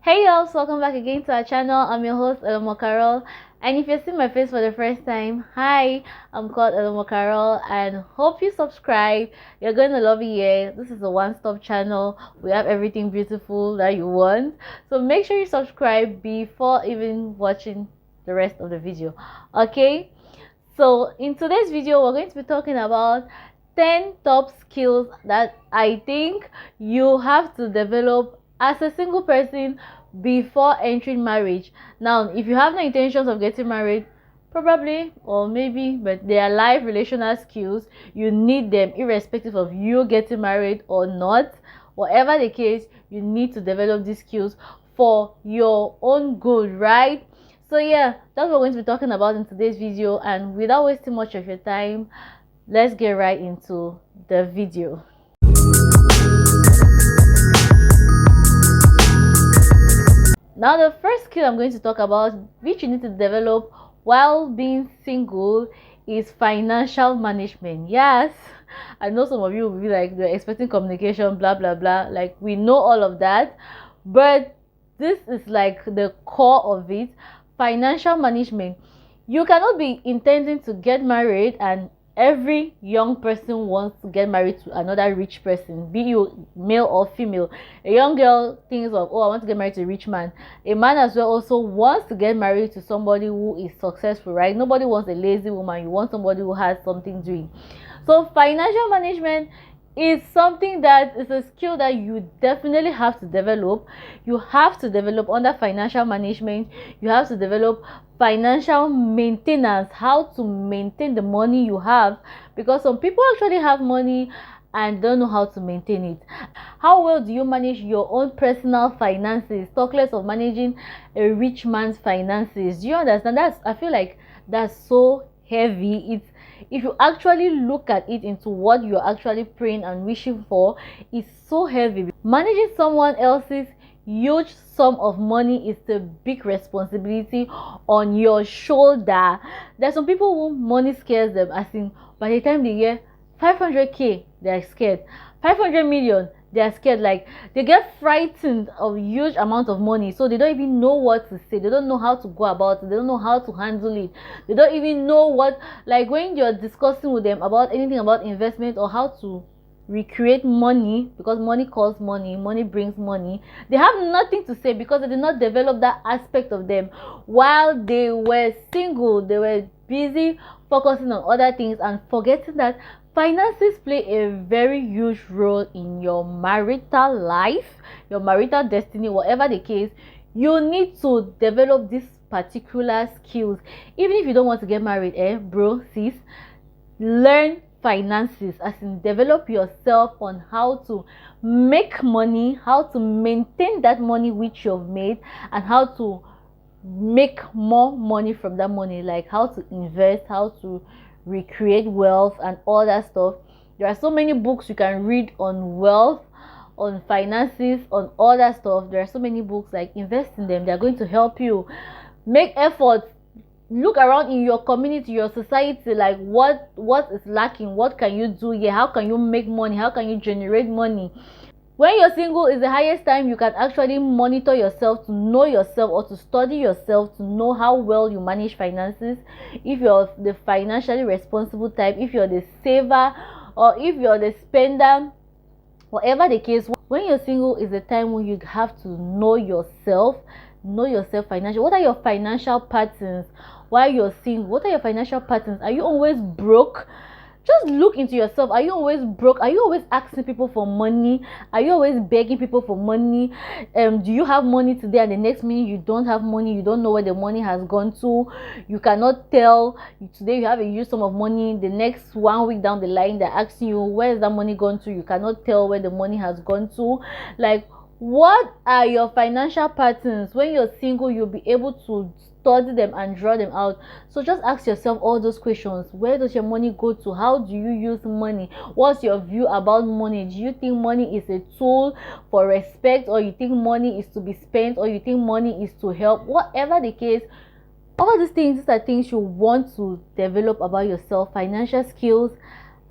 Hey y'all, welcome back again to our channel. I'm your host Elomo, and if you're seeing my face for the first time, hi, I'm called Elomo, and hope you subscribe. You're going to love it here. This is a one-stop channel. We have everything beautiful that you want, so make sure you subscribe before even watching the rest of the video. Okay, so in today's video we're going to be talking about 10 top skills that I think you have to develop as a single person before entering marriage. Now, if you have no intentions of getting married, probably or maybe, but they are life relational skills. You need them irrespective of you getting married or not. Whatever the case, you need to develop these skills for your own good, right? So yeah, that's what we're going to be talking about in today's video, and without wasting much of your time, let's get right into the video. Now, the first skill I'm going to talk about, which you need to develop while being single, is financial management. Yes, I know some of you will be like, they're expecting communication, blah blah blah. Like, we know all of that, but this is like the core of it. Financial management. You cannot be intending to get married, and every young person wants to get married to another rich person, be you male or female. A young girl thinks of, oh, I want to get married to a rich man. A man as well also wants to get married to somebody who is successful, right? Nobody wants a lazy woman. You want somebody who has something doing. So financial management is something that is a skill that you definitely have to develop. You have to develop under financial management. You have to develop financial maintenance, how to maintain the money you have, because some people actually have money and don't know how to maintain it. How well do you manage your own personal finances? Talk less of managing a rich man's finances. Do you understand? I feel like that's so heavy. If you actually look at it into what you're actually praying and wishing for, it's so heavy. Managing someone else's huge sum of money is a big responsibility on your shoulder. There's some people who money scares them, as in by the time they get 500k, they're scared. 500 million, they are scared. Like, they get frightened of huge amount of money, so they don't even know what to say. They don't know how to go about it. They don't know how to handle it. They don't even know what, like, when you're discussing with them about anything about investment or how to recreate money, because money costs money, money brings money, they have nothing to say because they did not develop that aspect of them while they were single. They were busy focusing on other things and forgetting that finances play a very huge role in your marital life, your marital destiny, whatever the case. You need to develop these particular skills. Even if you don't want to get married, bro, sis, learn finances, as in develop yourself on how to make money, how to maintain that money which you've made, and how to make more money from that money, like how to invest, how to recreate wealth and all that stuff. There are so many books you can read on wealth, on finances, on all that stuff. There are so many books, like, invest in them. They are going to help you. Make efforts. Look around in your community, your society, like what is lacking, what can you do here, how can you make money, how can you generate money. When you're single is the highest time you can actually monitor yourself, to know yourself, or to study yourself, to know how well you manage finances. If you're the financially responsible type, if you're the saver, or if you're the spender, whatever the case, when you're single is the time when you have to know yourself financially. What are your financial patterns while you're single? What are your financial patterns? Are you always broke? Just look into yourself. Are you always broke? Are you always asking people for money? Are you always begging people for money? Do you have money today and the next minute you don't have money? You don't know where the money has gone to. You cannot tell. Today you have a huge sum of money. The next 1 week down the line, they're asking you, where is that money gone to? You cannot tell where the money has gone to. Like, what are your financial patterns? When you're single, you'll be able to study them and draw them out. So just ask yourself all those questions. Where does your money go to? How do you use money? What's your view about money? Do you think money is a tool for respect, or you think money is to be spent, or you think money is to help? Whatever the case, all these are things you want to develop about yourself. Financial skills,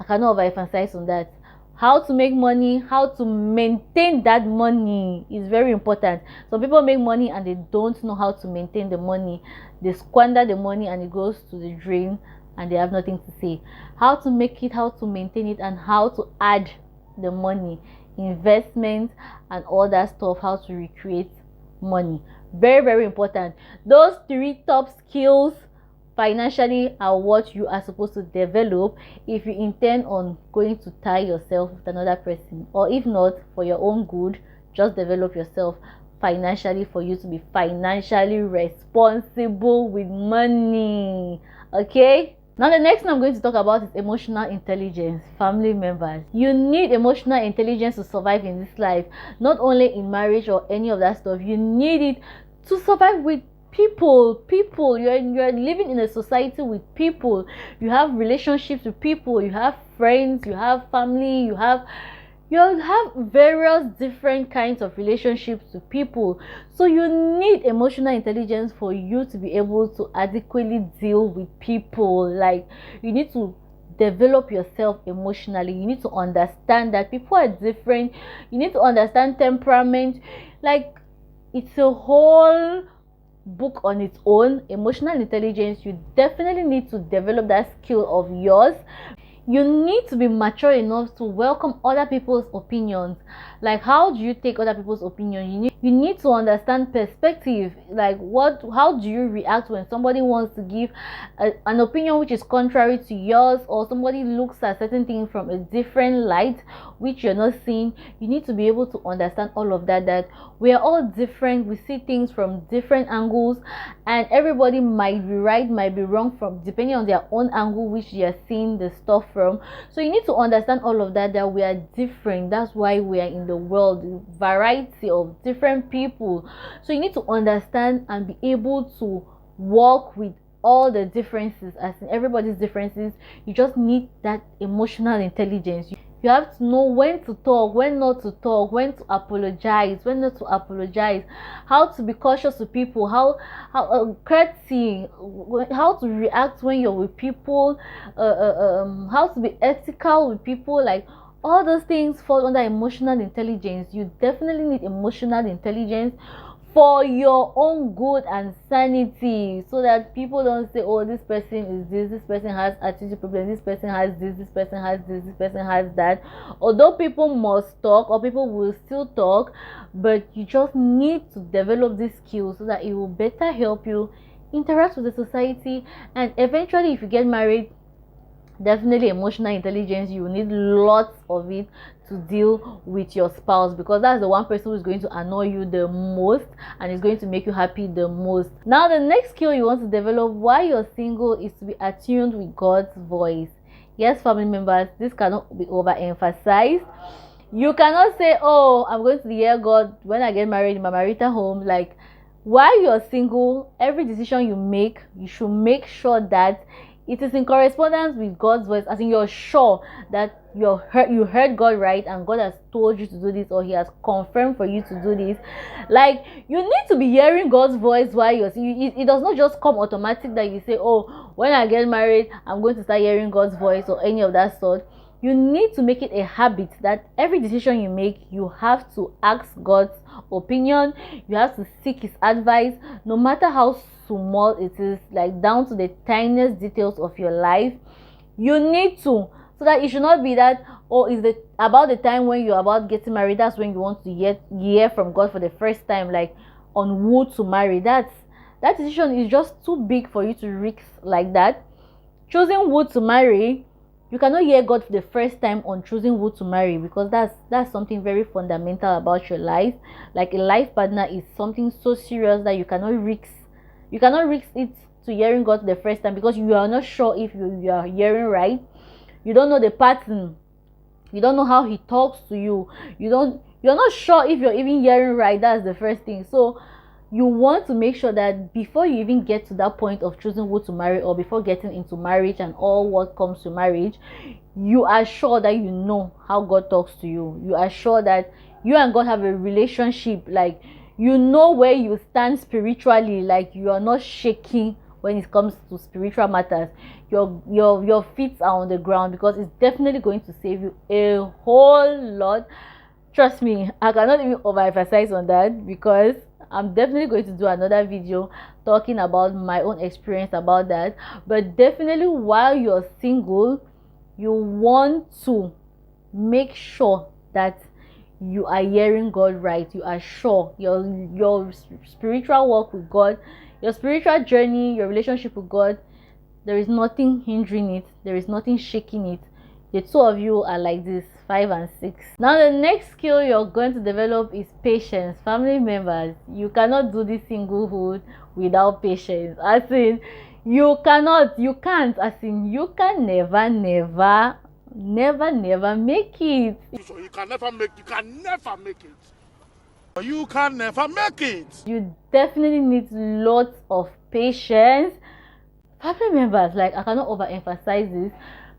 I cannot overemphasize on that. how to make money, how to maintain that money is very important. Some people make money and they don't know how to maintain the money. They squander the money and it goes to the drain and they have nothing to say. How to make it, how to maintain it, and how to add the money, investments and all that stuff, how to recreate money. Very, very important. Those 3 top skills financially are what you are supposed to develop if you intend on going to tie yourself with another person, or if not, for your own good, just develop yourself financially for you to be financially responsible with money. Okay, now the next thing I'm going to talk about is emotional intelligence. Family members, you need emotional intelligence to survive in this life, not only in marriage or any of that stuff. You need it to survive with people. You're living in a society with people. You have relationships with people, you have friends, you have family, you have various different kinds of relationships with people. So you need emotional intelligence for you to be able to adequately deal with people. Like, you need to develop yourself emotionally. You need to understand that people are different. You need to understand temperament. Like, it's a whole book on its own. Emotional intelligence, you definitely need to develop that skill of yours. You need to be mature enough to welcome other people's opinions. Like, how do you take other people's opinion? You need to understand perspective. Like, how do you react when somebody wants to give an opinion which is contrary to yours, or somebody looks at certain things from a different light which you're not seeing? You need to be able to understand all of that we are all different. We see things from different angles, and everybody might be right, might be wrong, from depending on their own angle which they are seeing the stuff from. So you need to understand all of that we are different. That's why we are in the world, variety of different people. So you need to understand and be able to work with all the differences, as in everybody's differences. You just need that emotional intelligence. You have to know when to talk, when not to talk, when to apologize, when not to apologize, how to be cautious with people, how courtesy, how to react when you're with people, how to be ethical with people. Like, all those things fall under emotional intelligence. You definitely need emotional intelligence for your own good and sanity, so that people don't say, oh, this person is this person has attitude problem, this person has this person has this person has that. Although people must talk, or people will still talk, but you just need to develop these skills so that it will better help you interact with the society. And eventually, if you get married, definitely emotional intelligence, you need lots of it to deal with your spouse, because that's the one person who is going to annoy you the most and is going to make you happy the most. Now, the next skill you want to develop while you're single is to be attuned with God's voice. Yes, family members, this cannot be overemphasized. You cannot say, oh, I'm going to hear God when I get married in my marital home. Like, while you're single, every decision you make, you should make sure that it is in correspondence with God's voice, as in you're sure that you heard God right, and God has told you to do this, or He has confirmed for you to do this. Like, you need to be hearing God's voice while you're single. It does not just come automatic that you say, oh, when I get married, I'm going to start hearing God's voice, or any of that sort. You need to make it a habit that every decision you make, you have to ask God's opinion. You have to seek His advice, no matter how small it is, like down to the tiniest details of your life. You need to, so that it should not be that, oh, is it about the time when you're about getting married, that's when you want to hear from God for the first time, like on who to marry. That decision is just too big for you to risk like that. Choosing who to marry, you cannot hear God for the first time on choosing who to marry, because that's something very fundamental about your life. Like, a life partner is something so serious that you cannot risk it to hearing God the first time, because you are not sure if you are hearing right. You don't know the pattern. You don't know how He talks to you. You're not sure if you're even hearing right. That's the first thing. So you want to make sure that before you even get to that point of choosing who to marry, or before getting into marriage and all what comes to marriage, you are sure that you know how God talks to you. You are sure that you and God have a relationship. Like, you know where you stand spiritually. Like, you are not shaking when it comes to spiritual matters, your feet are on the ground, because it's definitely going to save you a whole lot. Trust me, I cannot even overemphasize on that, because I'm definitely going to do another video talking about my own experience about that. But definitely, while you're single, you want to make sure that you are hearing God right. You are sure your spiritual walk with God, your spiritual journey, your relationship with God, there is nothing hindering it, there is nothing shaking it. The two of you are like this, 5 and 6. Now the next skill you're going to develop is patience. Family members, you cannot do this singlehood without patience. As in, you can't, as in, you can never make it. So you can never make it. You can never make it. You definitely need lots of patience. Family members, like, I cannot overemphasize this.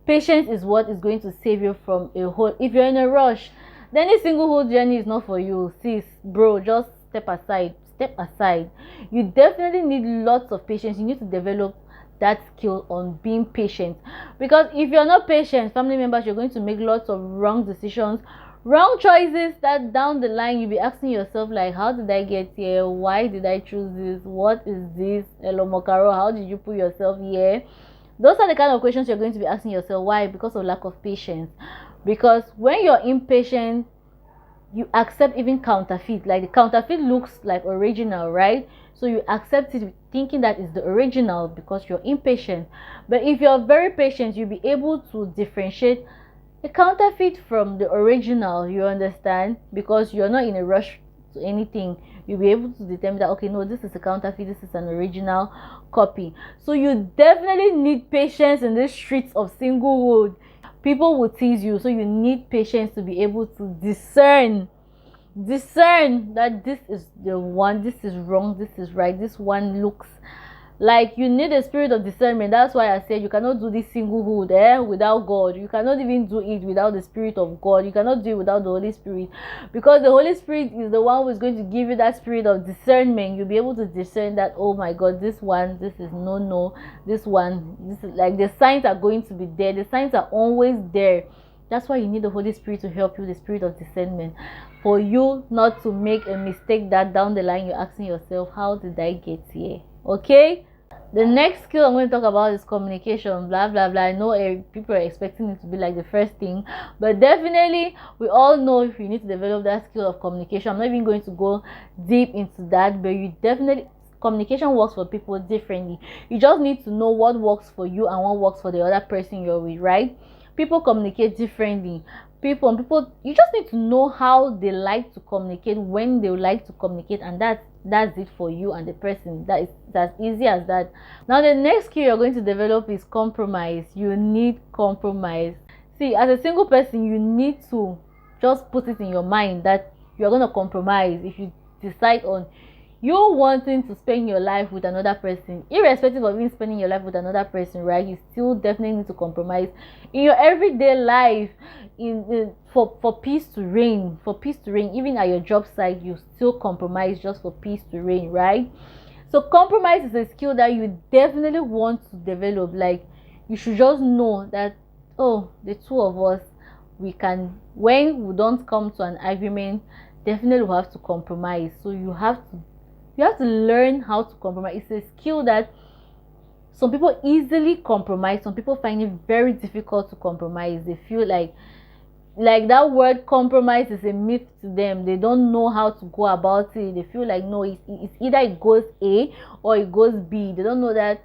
Patience is what is going to save you from a whole. If you're in a rush, then this singlehood journey is not for you. Sis, bro, just step aside. You definitely need lots of patience. You need to develop that skill on being patient, because if you're not patient, family members, you're going to make lots of wrong decisions, wrong choices, that down the line you'll be asking yourself, like, how did I get here? Why did I choose this? What is this? Elomo, how did you put yourself here? Those are the kind of questions you're going to be asking yourself. Why? Because of lack of patience. Because when you're impatient, you accept even counterfeit. Like, the counterfeit looks like original, right? So you accept it thinking that it's the original because you're impatient. But if you're very patient, you'll be able to differentiate the counterfeit from the original, you understand? Because you're not in a rush to anything. You'll be able to determine that, okay, no, this is a counterfeit, this is an original copy. So you definitely need patience in the streets of singlehood. People will tease you, so you need patience to be able to discern that this is the one, this is wrong, this is right, this one looks like. You need a spirit of discernment. That's why I said you cannot do this singlehood without God. You cannot even do it without the Spirit of God. You cannot do it without the Holy Spirit, because the Holy Spirit is the one who is going to give you that spirit of discernment. You'll be able to discern that, oh my God, this one, this is no, this one, this is, like, the signs are going to be there. The signs are always there. That's why you need the Holy Spirit to help you, the spirit of discernment, for you not to make a mistake that down the line you're asking yourself, how did I get here? Okay, the next skill I'm going to talk about is communication. Blah blah blah. I know people are expecting it to be like the first thing, but definitely we all know if you need to develop that skill of communication. I'm not even going to go deep into that, but you definitely, communication works for people differently. You just need to know what works for you and what works for the other person you're with, right? People communicate differently. People, you just need to know how they like to communicate, when they like to communicate, and that's it for you and the person. That is as easy as that. Now the next skill you're going to develop is compromise. You need compromise. See, as a single person, you need to just put it in your mind that you're going to compromise. If you decide on you wanting to spend your life with another person, irrespective of you spending your life with another person, right, you still definitely need to compromise in your everyday life, for peace to reign. Even at your job site, you still compromise just for peace to reign, right? So compromise is a skill that you definitely want to develop. Like, you should just know that, oh, the two of us, we can, when we don't come to an agreement, definitely we have to compromise. So you have to learn how to compromise. It's a skill that some people easily compromise. Some people find it very difficult to compromise. They feel like that word compromise is a myth to them. They don't know how to go about it. They feel like, no, it's either it goes A or it goes B. They don't know that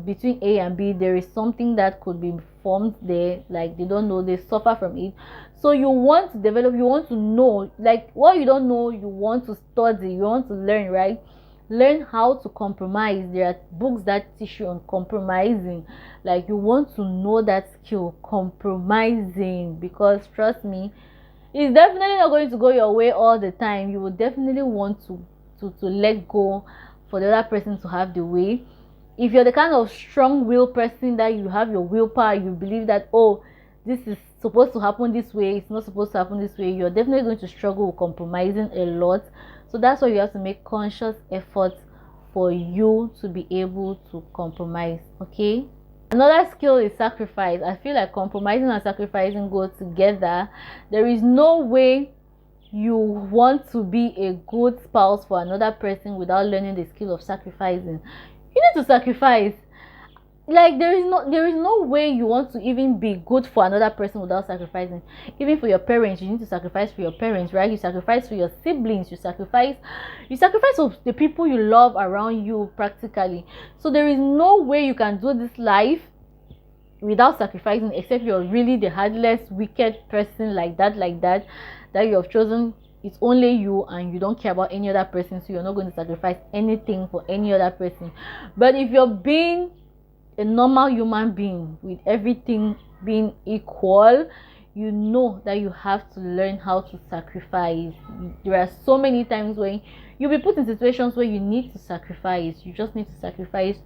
between A and B there is something that could be formed there. Like, they don't know, they suffer from it. So you want to develop, you want to know, like, what you don't know, you want to study, you want to learn, right? Learn how to compromise. There are books that teach you on compromising. Like, you want to know that skill, compromising, because trust me, it's definitely not going to go your way all the time. You will definitely want to let go for the other person to have the way. If you're the kind of strong-willed person that you have your willpower, you believe that, oh, this is supposed to happen this way, it's not supposed to happen this way, you're definitely going to struggle with compromising a lot. So that's why you have to make conscious efforts for you to be able to compromise. Okay, another skill is sacrifice. I feel like compromising and sacrificing go together. There is no way you want to be a good spouse for another person without learning the skill of sacrificing. You need to sacrifice. Like there is no way you want to even be good for another person without sacrificing. Even for your parents, you need to sacrifice for your parents, right? You sacrifice for your siblings, you sacrifice for the people you love around you practically. So there is no way you can do this life without sacrificing, except you're really the heartless wicked person that you have chosen. It's only you and you don't care about any other person, so you're not going to sacrifice anything for any other person. But if you're being a normal human being with everything being equal, you know that you have to learn how to sacrifice. There are so many times when you'll be put in situations where you need to sacrifice. You just need to sacrifice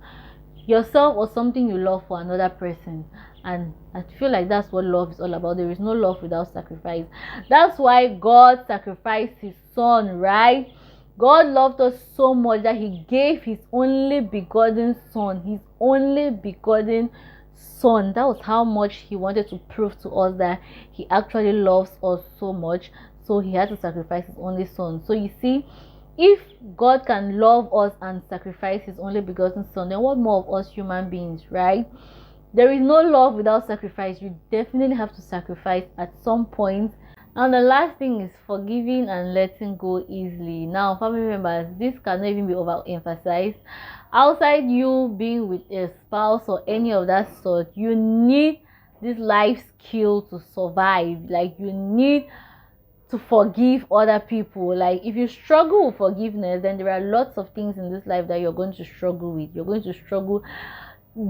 yourself or something you love for another person. And I feel like that's what love is all about. There is no love without sacrifice. That's why God sacrificed his son, right? God loved us so much that he gave his only begotten son. His only begotten son. That was how much he wanted to prove to us that he actually loves us so much. So he had to sacrifice his only son. So you see, if God can love us and sacrifice his only begotten son, then what more of us human beings, right? There is no love without sacrifice. You definitely have to sacrifice at some point. And the last thing is forgiving and letting go easily. Now, family members, this cannot even be overemphasized. Outside you being with a spouse or any of that sort, you need this life skill to survive. Like, you need to forgive other people. Like, if you struggle with forgiveness, then there are lots of things in this life that you're going to struggle with. You're going to struggle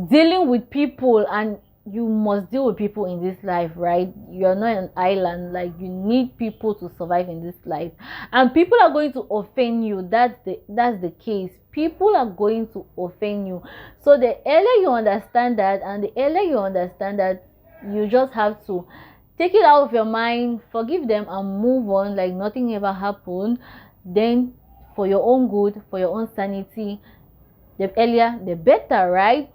dealing with people, and you must deal with people in this life, right? You're not an island. Like, you need people to survive in this life, and people are going to offend you. That's the case. People are going to offend you. So the earlier you understand that, you just have to take it out of your mind, forgive them, and move on like nothing ever happened. Then, for your own good, for your own sanity, the earlier the better, right?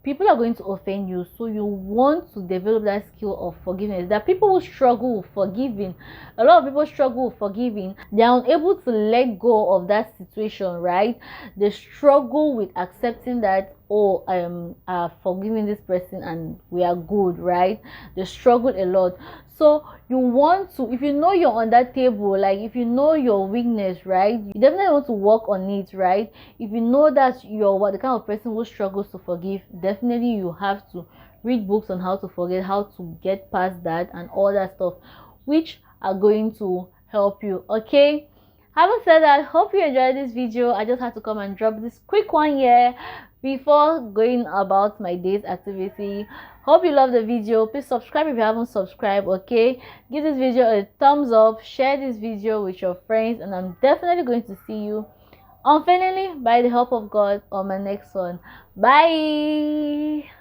People are going to offend you, so you want to develop that skill of forgiveness. That people will struggle with forgiving. A lot of people struggle with forgiving. They are unable to let go of that situation, right? They struggle with accepting that, oh, I am forgiving this person and we are good, right? They struggle a lot. So you want to, if you know you're on that table, like if you know your weakness, right, you definitely want to work on it, right? If you know that you're the kind of person who struggles to forgive, definitely you have to read books on how to forget, how to get past that and all that stuff, which are going to help you. Okay, having said that, hope you enjoyed this video. I just had to come and drop this quick one here before going about my day's activity. Hope you love the video. Please subscribe if you haven't subscribed. Okay, give this video a thumbs up, share this video with your friends, and I'm definitely going to see you unfailingly, by the help of God, on my next one. Bye.